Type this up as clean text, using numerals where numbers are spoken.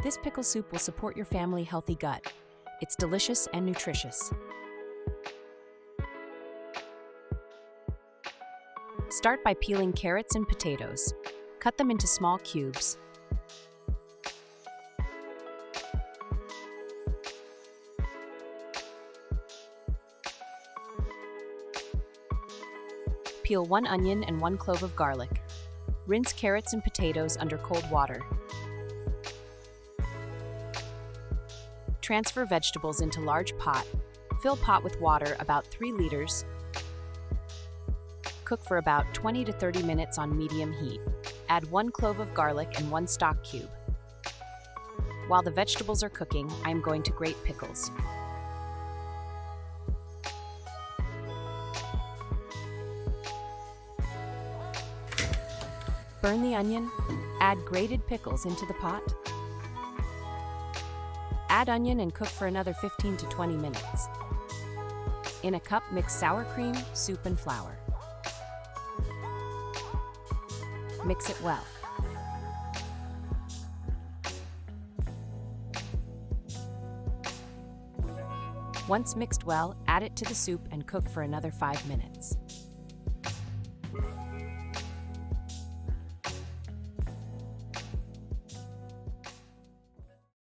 This pickle soup will support your family healthy gut. It's delicious and nutritious. Start by peeling carrots and potatoes. Cut them into small cubes. Peel 1 onion and 1 clove of garlic. Rinse carrots and potatoes under cold water. Transfer vegetables into large pot. Fill pot with water about 3 liters. Cook for about 20 to 30 minutes on medium heat. Add 1 clove of garlic and 1 stock cube. While the vegetables are cooking, I am going to grate pickles. Burn the onion. Add grated pickles into the pot. Add onion and cook for another 15 to 20 minutes. In a cup, mix sour cream, soup, and flour. Mix it well. Once mixed well, add it to the soup and cook for another 5 minutes.